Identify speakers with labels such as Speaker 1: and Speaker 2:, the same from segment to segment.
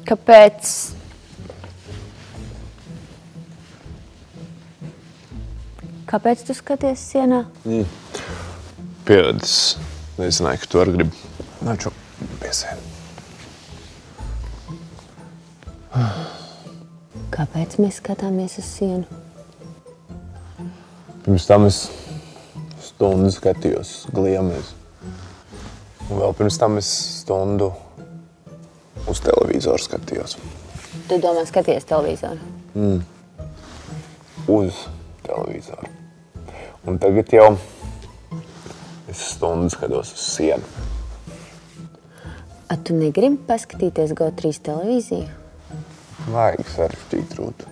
Speaker 1: Kāpēc? Kāpēc tu skaties sienā?
Speaker 2: Pieredzis. Nezināju, ka tu arī gribi. Nāču piesēni.
Speaker 1: Kāpēc mēs skatāmies uz sienu?
Speaker 2: Pirms tam es stundu skatījos gliemies. Un vēl pirms tam es stundu uz televizoru skatījos.
Speaker 1: Tu domā, skaties televizoru?
Speaker 2: Uz televizoru. Un tagad jau es stundu skatos uz sienu.
Speaker 1: A, tu negribi paskatīties GO3 televīziju?
Speaker 2: Vajag sarežģīt rūtu.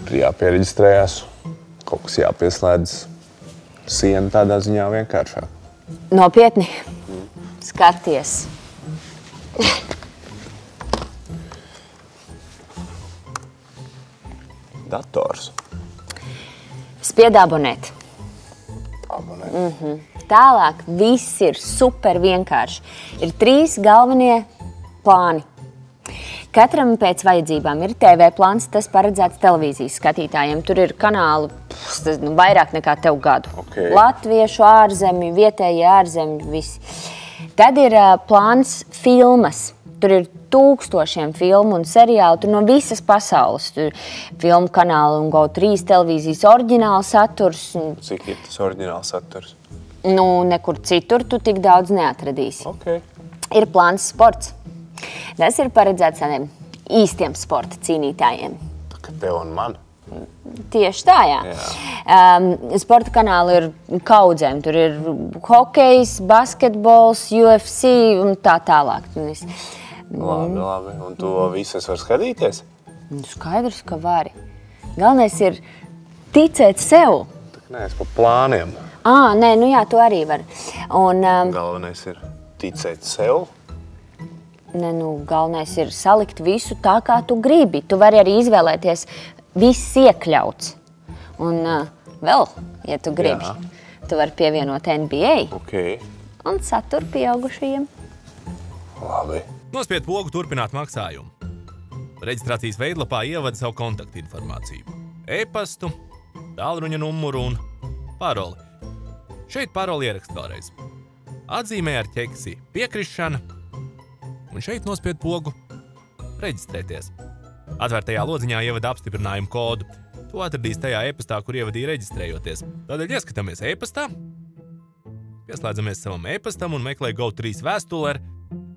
Speaker 2: Tur jāpiereģistrējās, kaut kas jāpieslēdz. Siena tādā ziņā vienkāršāk.
Speaker 1: Nopietni. Skaties.
Speaker 2: Dators.
Speaker 1: Spied abonēt.
Speaker 2: Abonēt.
Speaker 1: Tālāk viss ir super vienkārši. Ir 3 galvenie plāni. Katram pēc vajadzībām ir TV plāns, tas paredzēts televīzijas skatītājiem. Tur ir kanāli vairāk nekā tev gadu.
Speaker 2: Okay.
Speaker 1: Latviešu, ārzemju, vietējie ārzemju, visi. Tad ir plāns filmas. Tur ir 1000 filmu un seriālu, tur no visas pasaules. Tur filmu kanāli un GO3 televīzijas oriģināla saturs.
Speaker 2: Cik ir tas oriģināls saturs?
Speaker 1: Nu, nekur citur tu tik daudz neatradīsi.
Speaker 2: Okay.
Speaker 1: Ir plāns sports. Tas ir paredzēts tādiem īstiem sporta cīnītājiem.
Speaker 2: Tā kā tev un man.
Speaker 1: Tieši tā, jā. Sporta kanāli ir kaudzēm. Tur ir hokejs, basketbols, UFC un tā tālāk.
Speaker 2: Labi. Un tu visas var skatīties?
Speaker 1: Skaidrs, ka vari. Galvenais ir ticēt sev.
Speaker 2: Tā kā neesi pa plāniem.
Speaker 1: Nē, nu jā, tu arī vari. Un,
Speaker 2: Galvenais ir ticēt sev.
Speaker 1: ne, nu, galvenais ir salikt visu tā, kā tu gribi. Tu vari arī izvēlēties viss iekļauts. Un vēl, ja tu gribi, tu vari pievienot NBA
Speaker 2: Okay.
Speaker 1: un saturu pieaugušajiem.
Speaker 2: Labi.
Speaker 3: Nospied pogu turpināt maksājumu. Reģistrācijas veidlapā ievada savu kontaktinformāciju. E-pastu, tālruņa numuru un paroli. Šeit paroli ierakst vēlreiz. Atzīmē ar ķeksi piekrišana un šeit nospied pogu reģistrēties. Atvērtajā lodziņā ievada apstiprinājumu kodu. To atradīs tajā e-pastā, kur ievadīja reģistrējoties. Tādēļ ieskatāmies e-pastā, pieslēdzamies savam e-pastam un meklē GO3 vēstuli ar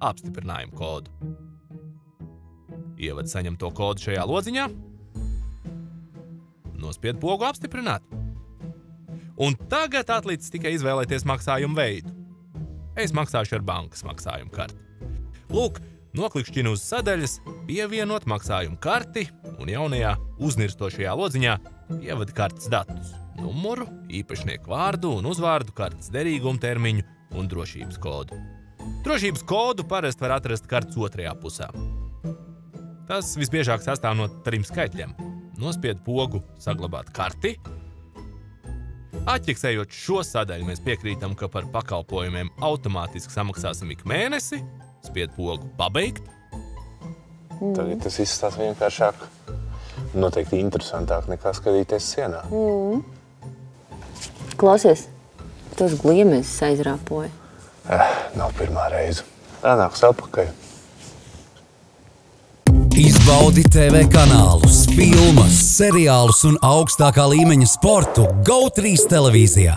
Speaker 3: apstiprinājumu kodu. Ievada saņem to kodu šajā lodziņā, nospied pogu apstiprināt. Un tagad atlicis tikai izvēlēties maksājumu veidu. Es maksāšu ar bankas maksājumu karti. Lūk, noklikšķinu uz sadaļas, pievienot maksājumu karti un jaunajā uznirstošajā lodziņā ievada kartes datus, numuru, īpašnieku vārdu un uzvārdu, kartes derīgumu termiņu un drošības kodu. Drošības kodu parasti var atrast kartes otrajā pusā. Tas visbiežāk sastāv no 3 skaitļiem. Nospied pogu saglabāt karti. Atķeksējot šo sadaļu, mēs piekrītam, ka par pakalpojumiem automātiski samaksāsim ik mēnesi. Spied pogu pabeigt.
Speaker 2: Tagad tas izskatās vienkāršāk. Noteikti interesantāk nekā skatīties sienā.
Speaker 1: Klausies, tos gliemežus aizrāpoja.
Speaker 2: Nav pirmā reize. Tā nāks atpakaļ.
Speaker 4: Izbaudi TV kanālus, filmas, seriālus un augstākā līmeņa sportu GO3 televīzijā.